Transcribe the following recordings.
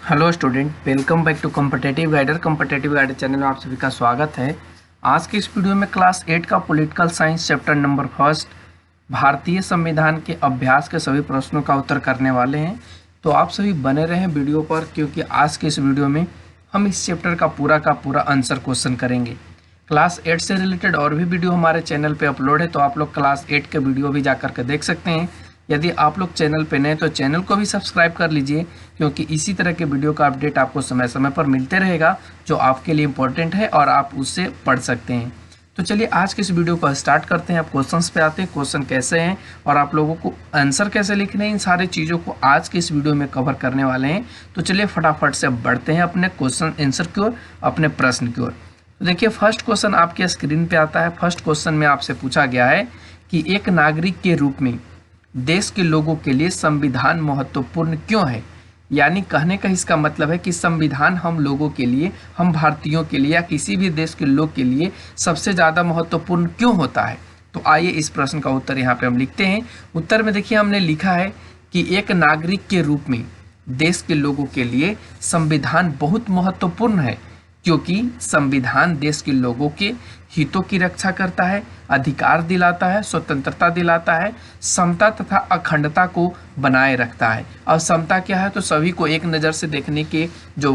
Hello student, welcome back to competitive guider channel में आप सभी का स्वागत है। आज के इस वीडियो में क्लास 8 का political science chapter number first भारतीय संविधान के अभ्यास के सभी प्रश्नों का उत्तर करने वाले हैं। तो आप सभी बने रहें वीडियो पर, क्योंकि आज के इस वीडियो में हम इस चैप्टर का पूरा आंसर क्वेश्चन करेंगे। क्लास 8 से रिलेटेड और भी वीडियो हमारे चैनल पर अपलोड है, तो आप लोग क्लास 8 के वीडियो भी जाकर के देख सकते हैं। यदि आप लोग चैनल पे नए तो चैनल को भी सब्सक्राइब कर लीजिए, क्योंकि इसी तरह के वीडियो का अपडेट आपको समय समय पर मिलते रहेगा जो आपके लिए इम्पोर्टेंट है और आप उससे पढ़ सकते हैं। तो चलिए आज के इस वीडियो को स्टार्ट करते हैं। आप क्वेश्चंस पे आते हैं, क्वेश्चन कैसे हैं और आप लोगों को आंसर कैसे लिखने हैं, इन सारी चीज़ों को आज के इस वीडियो में कवर करने वाले हैं। तो चलिए फटाफट से बढ़ते हैं अपने क्वेश्चन आंसर की ओर, अपने प्रश्न की ओर। तो देखिए फर्स्ट क्वेश्चन आपके स्क्रीन पे आता है। फर्स्ट क्वेश्चन में आपसे पूछा गया है कि एक नागरिक के रूप में देश के लोगों के लिए संविधान महत्वपूर्ण क्यों है। यानी कहने का इसका मतलब है कि संविधान हम लोगों के लिए, हम भारतीयों के लिए या किसी भी देश के लोग के लिए सबसे ज़्यादा महत्वपूर्ण क्यों होता है। तो आइए इस प्रश्न का उत्तर यहाँ पे हम लिखते हैं। उत्तर में देखिए हमने लिखा है कि एक नागरिक के रूप में देश के लोगों के लिए संविधान बहुत महत्वपूर्ण है, क्योंकि संविधान देश के लोगों के हितों की रक्षा करता है, अधिकार दिलाता है, स्वतंत्रता दिलाता है, समता तथा अखंडता को बनाए रखता है। और समता क्या है, तो सभी को एक नज़र से देखने के जो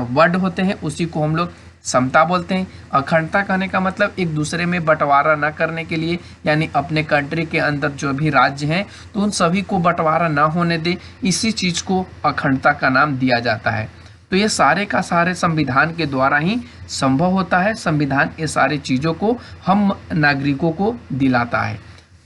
वर्ड होते हैं उसी को हम लोग समता बोलते हैं। अखंडता कहने का मतलब एक दूसरे में बंटवारा न करने के लिए, यानी अपने कंट्री के अंदर जो भी राज्य हैं तो उन सभी को बंटवारा न होने दे, इसी चीज़ को अखंडता का नाम दिया जाता है। तो ये सारे का सारे संविधान के द्वारा ही संभव होता है। संविधान ये सारी चीज़ों को हम नागरिकों को दिलाता है।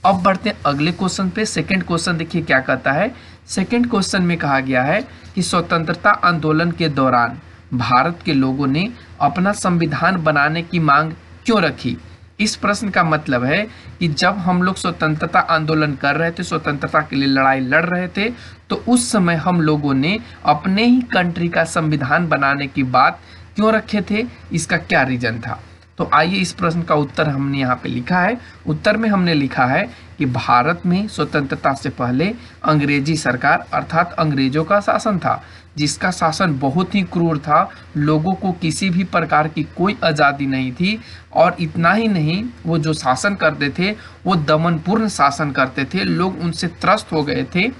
अब बढ़ते हैं अगले क्वेश्चन पे। सेकंड क्वेश्चन देखिए क्या कहता है। सेकंड क्वेश्चन में कहा गया है कि स्वतंत्रता आंदोलन के दौरान भारत के लोगों ने अपना संविधान बनाने की मांग क्यों रखी। इस प्रश्न का मतलब है कि जब हम लोग स्वतंत्रता आंदोलन कर रहे थे, स्वतंत्रता के लिए लड़ाई लड़ रहे थे, तो उस समय हम लोगों ने अपने ही कंट्री का संविधान बनाने की बात क्यों रखे थे, इसका क्या रीजन था। तो आइए इस प्रश्न का उत्तर हमने यहाँ पे लिखा है। उत्तर में हमने लिखा है कि भारत में स्वतंत्रता से पहले अंग्रेजी सरकार अर्थात अंग्रेजों का शासन था, जिसका शासन बहुत ही क्रूर था। लोगों को किसी भी प्रकार की कोई आज़ादी नहीं थी, और इतना ही नहीं, वो जो शासन करते थे वो दमनपूर्ण शासन करते थे। लोग उनसे त्रस्त हो गए थे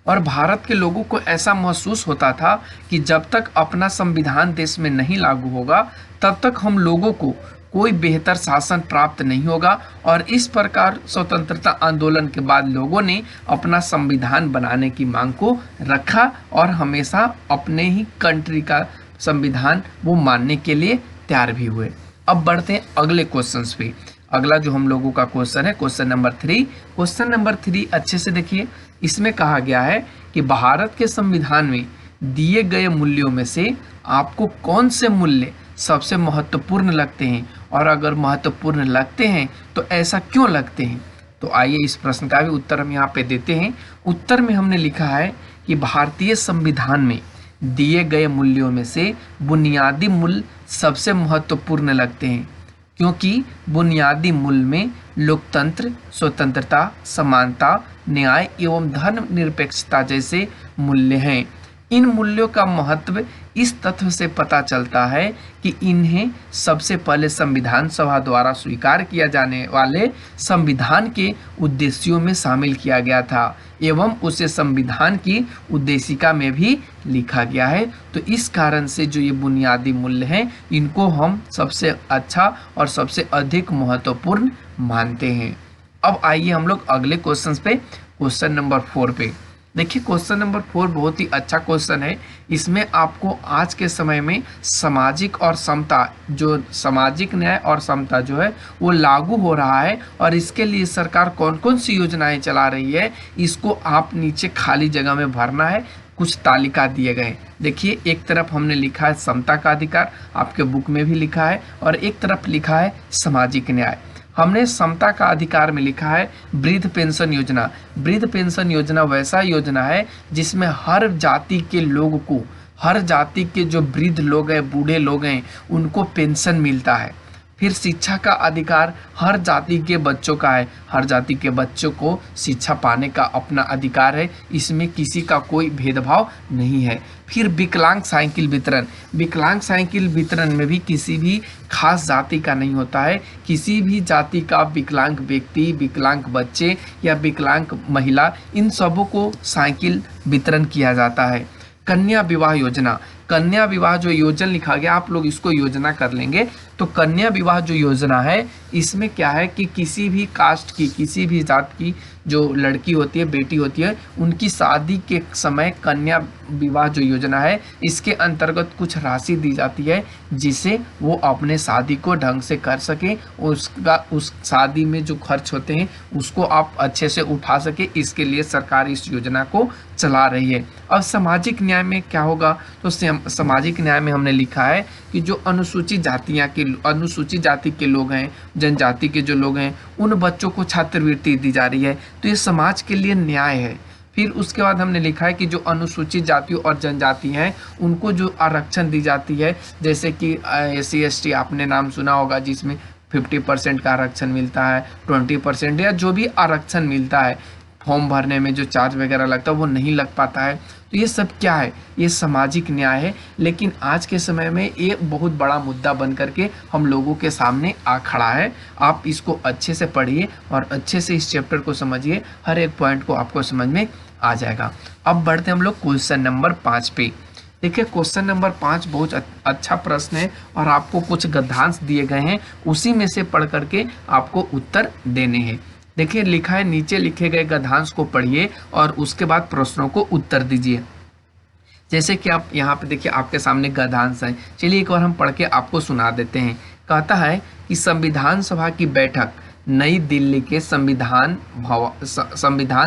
और भारत के लोगों को ऐसा महसूस होता था कि जब तक अपना संविधान देश में नहीं लागू होगा तब तक हम लोगों को कोई बेहतर शासन प्राप्त नहीं होगा। और इस प्रकार स्वतंत्रता आंदोलन के बाद लोगों ने अपना संविधान बनाने की मांग को रखा और हमेशा अपने ही कंट्री का संविधान वो मानने के लिए तैयार भी हुए। अब बढ़ते हैं अगले क्वेश्चंस पे। अगला जो हम लोगों का क्वेश्चन है क्वेश्चन नंबर 3। क्वेश्चन नंबर 3 अच्छे से देखिए। इसमें कहा गया है कि भारत के संविधान में दिए गए मूल्यों में से आपको कौन से मूल्य सबसे महत्वपूर्ण लगते हैं, और अगर महत्वपूर्ण लगते हैं तो ऐसा क्यों लगते हैं। तो आइए इस प्रश्न का भी उत्तर हम यहाँ पे देते हैं। उत्तर में हमने लिखा है कि भारतीय संविधान में दिए गए मूल्यों में से बुनियादी मूल्य सबसे महत्वपूर्ण लगते हैं, क्योंकि बुनियादी मूल्य में लोकतंत्र, स्वतंत्रता, समानता, न्याय एवं धर्मनिरपेक्षता जैसे मूल्य हैं। इन मूल्यों का महत्व इस तथ्य से पता चलता है कि इन्हें सबसे पहले संविधान सभा द्वारा स्वीकार किया जाने वाले संविधान के उद्देश्यों में शामिल किया गया था एवं उसे संविधान की उद्देशिका में भी लिखा गया है। तो इस कारण से जो ये बुनियादी मूल्य हैं इनको हम सबसे अच्छा और सबसे अधिक महत्वपूर्ण मानते हैं। अब आइए हम लोग अगले क्वेश्चन पे, क्वेश्चन नंबर 4 पे। देखिए क्वेश्चन नंबर 4 बहुत ही अच्छा क्वेश्चन है। इसमें आपको आज के समय में सामाजिक और समता, जो सामाजिक न्याय और समता जो है वो लागू हो रहा है और इसके लिए सरकार कौन कौन सी योजनाएं चला रही है, इसको आप नीचे खाली जगह में भरना है। कुछ तालिका दिए गए। देखिए एक तरफ हमने लिखा है समता का अधिकार, आपके बुक में भी लिखा है, और एक तरफ लिखा है सामाजिक न्याय। हमने समता का अधिकार में लिखा है वृद्ध पेंशन योजना। वृद्ध पेंशन योजना वैसा योजना है जिसमें हर जाति के लोग को, हर जाति के जो वृद्ध लोग हैं, बूढ़े लोग हैं, उनको पेंशन मिलता है। फिर शिक्षा का अधिकार हर जाति के बच्चों का है, हर जाति के बच्चों को शिक्षा पाने का अपना अधिकार है, इसमें किसी का कोई भेदभाव नहीं है। फिर विकलांग साइकिल वितरण, विकलांग साइकिल वितरण में भी किसी भी खास जाति का नहीं होता है, किसी भी जाति का विकलांग व्यक्ति, विकलांग बच्चे या विकलांग महिला, इन सबों को साइकिल वितरण किया जाता है। कन्या विवाह योजना, कन्या विवाह जो योजना लिखा गया, आप लोग इसको योजना कर लेंगे। तो कन्या विवाह जो योजना है, इसमें क्या है कि किसी भी कास्ट की, किसी भी जात की जो लड़की होती है, बेटी होती है, उनकी शादी के समय कन्या विवाह जो योजना है, इसके अंतर्गत कुछ राशि दी जाती है जिसे वो अपने शादी को ढंग से कर सके, उसका उस शादी में जो खर्च होते हैं उसको आप अच्छे से उठा सके, इसके लिए सरकार इस योजना को चला रही है। अब सामाजिक न्याय में क्या होगा, तो सामाजिक न्याय में हमने लिखा है कि जो अनुसूचित जाति के लोग हैं, जनजाति के जो लोग हैं, उन बच्चों को छात्रवृत्ति दी जा रही है, तो ये समाज के लिए न्याय है। फिर उसके बाद हमने लिखा है कि जो अनुसूचित जाति और जनजाति हैं उनको जो आरक्षण दी जाती है, जैसे कि SC ST आपने नाम सुना होगा, जिसमें 50% का आरक्षण मिलता है, 20% या जो भी आरक्षण मिलता है, फॉर्म भरने में जो चार्ज वगैरह लगता है वो नहीं लग पाता है। तो ये सब क्या है, ये सामाजिक न्याय है। लेकिन आज के समय में ये बहुत बड़ा मुद्दा बन करके हम लोगों के सामने आ खड़ा है। आप इसको अच्छे से पढ़िए और अच्छे से इस चैप्टर को समझिए, हर एक पॉइंट को आपको समझ में आ जाएगा। अब बढ़ते हम लोग क्वेश्चन नंबर 5 पे। देखिए क्वेश्चन नंबर 5 बहुत अच्छा प्रश्न है और आपको कुछ गद्यांश दिए गए हैं, उसी में से पढ़ करके आपको उत्तर देने हैं। देखिए लिखा है, नीचे लिखे गए गद्यांश को पढ़िए और उसके बाद प्रश्नों को उत्तर दीजिए। जैसे कि आप यहाँ पे देखिए आपके सामने गद्यांश है, चलिए एक बार हम पढ़ के आपको सुना देते हैं। कहता है कि संविधान सभा की बैठक नई दिल्ली के संविधान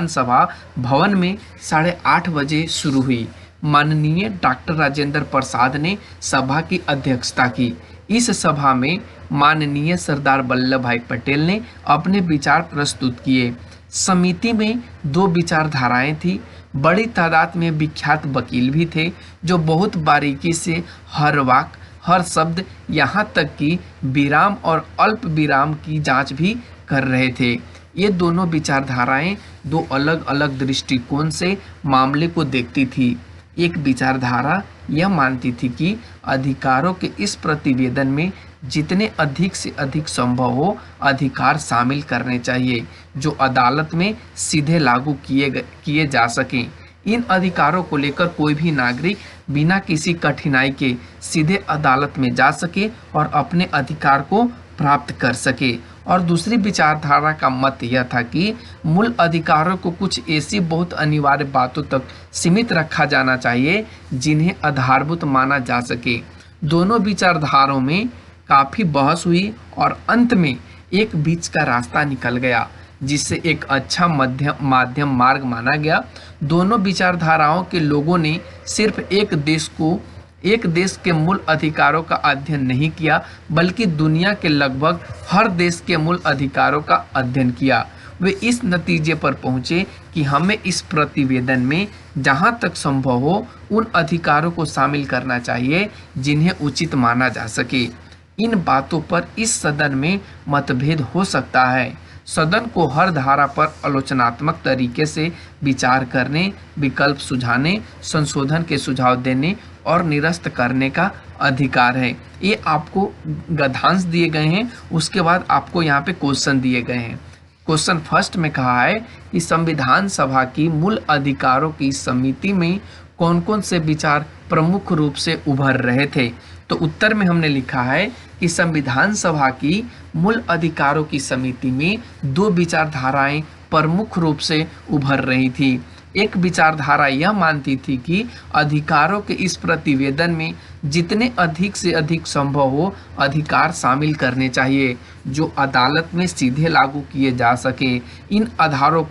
सभा भवन में 8:30 बजे शुरू हुई। माननीय डॉक्टर राजेंद्र प्रसाद ने सभा की अध्यक्षता की। इस सभा में माननीय सरदार वल्लभ भाई पटेल ने अपने विचार प्रस्तुत किए। समिति में 2 विचारधाराएं थी। बड़ी तादाद में विख्यात वकील भी थे जो बहुत बारीकी से हर वाक्य, हर शब्द, यहाँ तक कि विराम और अल्प विराम की जांच भी कर रहे थे। ये दोनों विचारधाराएं 2 अलग अलग दृष्टिकोण से मामले को देखती थी। एक विचारधारा यह मानती थी कि अधिकारों के इस प्रतिवेदन में जितने अधिक से अधिक संभव हो अधिकार शामिल करने चाहिए जो अदालत में सीधे लागू किए जा सकें। इन अधिकारों को लेकर कोई भी नागरिक बिना किसी कठिनाई के सीधे अदालत में जा सके और अपने अधिकार को प्राप्त कर सके। और दूसरी विचारधारा का मत यह था कि मूल अधिकारों को कुछ ऐसी बहुत अनिवार्य बातों तक सीमित रखा जाना चाहिए जिन्हें आधारभूत माना जा सके। दोनों विचारधाराओं में काफ़ी बहस हुई और अंत में एक बीच का रास्ता निकल गया जिससे एक अच्छा माध्यम मार्ग माना गया। दोनों विचारधाराओं के लोगों ने सिर्फ एक देश के मूल अधिकारों का अध्ययन नहीं किया बल्कि दुनिया के लगभग हर देश के मूल अधिकारों का अध्ययन किया। वे इस नतीजे पर पहुंचे कि हमें इस प्रतिवेदन में जहां तक संभव हो उन अधिकारों को शामिल करना चाहिए जिन्हें उचित माना जा सके। इन बातों पर इस सदन में मतभेद हो सकता है। सदन को हर धारा पर आलोचनात्मक तरीके से विचार करने, विकल्प सुझाने, संशोधन के सुझाव देने और निरस्त करने का अधिकार है। ये आपको गद्यांश दिए गए हैं, उसके बाद आपको यहाँ पे क्वेश्चन दिए गए हैं। क्वेश्चन फर्स्ट में कहा है कि संविधान सभा की मूल अधिकारों की समिति में कौन कौन से विचार प्रमुख रूप से उभर रहे थे। तो उत्तर में हमने लिखा है कि संविधान सभा की मूल अधिकारों की समिति में 2 विचारधाराएं प्रमुख रूप से उभर रही थी। एक विचारधारा यह मानती थी कि अधिकारों के इस प्रतिवेदन में जितने अधिक से अधिक संभव हो अधिकार शामिल करने चाहिए जो अदालत में सीधे लागू किए जा सके। इन अधिकारों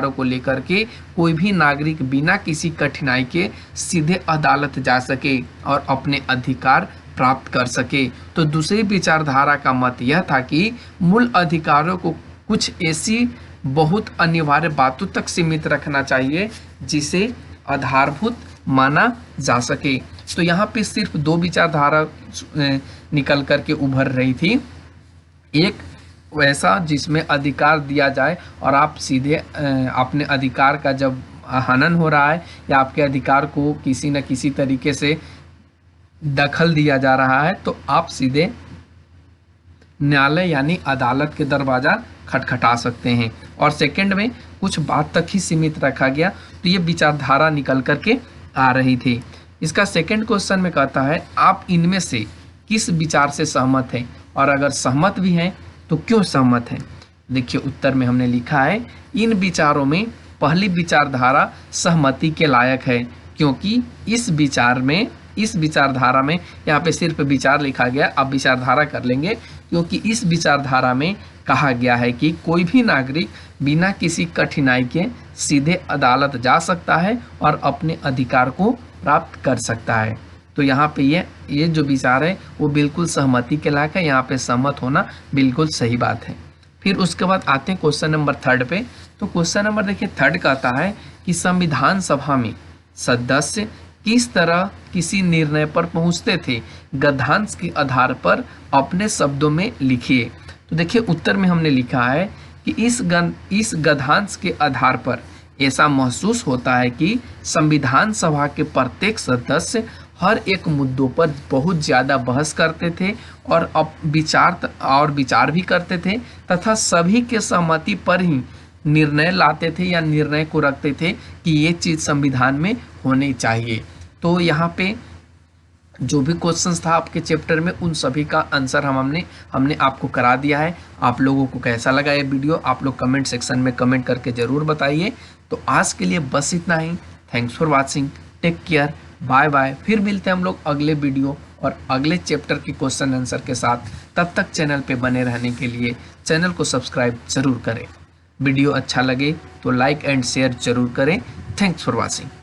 को लेकर के कोई भी नागरिक बिना किसी कठिनाई के सीधे अदालत जा सके और अपने अधिकार प्राप्त कर सके। तो दूसरी विचारधारा का मत यह था कि मूल अधिकारों को कुछ ऐसी बहुत अनिवार्य बातों तक सीमित रखना चाहिए जिसे आधारभूत माना जा सके। तो यहाँ पे सिर्फ दो विचारधारा निकल करके उभर रही थी। एक वैसा जिसमें अधिकार दिया जाए और आप सीधे अपने अधिकार का जब हनन हो रहा है या आपके अधिकार को किसी न किसी तरीके से दखल दिया जा रहा है तो आप सीधे न्यायालय यानी अदालत के दरवाज़ा खटखटा सकते हैं। और सेकंड में कुछ बात तक ही सीमित रखा गया, तो ये विचारधारा निकल करके आ रही थी। इसका सेकंड क्वेश्चन में कहता है आप इनमें से किस विचार से सहमत हैं, और अगर सहमत भी हैं तो क्यों सहमत हैं। देखिए उत्तर में हमने लिखा है इन विचारों में पहली विचारधारा सहमति के लायक है, क्योंकि इस विचारधारा में यहाँ पे सिर्फ विचार लिखा गया, अब विचारधारा कर लेंगे, क्योंकि इस विचारधारा में कहा गया है कि कोई भी नागरिक बिना किसी कठिनाई के सीधे अदालत जा सकता है और अपने अधिकार को प्राप्त कर सकता है। तो यहाँ पे ये जो विचार है वो बिल्कुल सहमति के लायक है, यहाँ पे सहमत होना बिल्कुल सही बात है। फिर उसके बाद आते हैं क्वेश्चन नंबर 3 पे। तो क्वेश्चन नंबर देखिए 3 कहता है कि संविधान सभा में सदस्य किस तरह किसी निर्णय पर पहुंचते थे, गद्यांश के आधार पर अपने शब्दों में लिखिए। तो देखिए उत्तर में हमने लिखा है कि इस गद्यांश के आधार पर ऐसा महसूस होता है कि संविधान सभा के प्रत्येक सदस्य हर एक मुद्दों पर बहुत ज़्यादा बहस करते थे और विचार भी करते थे तथा सभी के सहमति पर ही निर्णय लाते थे या निर्णय को रखते थे कि ये चीज़ संविधान में होनी चाहिए। तो यहाँ पे जो भी क्वेश्चंस था आपके चैप्टर में उन सभी का आंसर हमने आपको करा दिया है। आप लोगों को कैसा लगा ये वीडियो आप लोग कमेंट सेक्शन में कमेंट करके ज़रूर बताइए। तो आज के लिए बस इतना ही। Thanks for watching, take care, bye bye. फिर मिलते हैं हम लोग अगले वीडियो और अगले चैप्टर के क्वेश्चन आंसर के साथ। तब तक चैनल पे बने रहने के लिए चैनल को सब्सक्राइब जरूर करें। वीडियो अच्छा लगे तो लाइक एंड शेयर जरूर करें। Thanks for watching.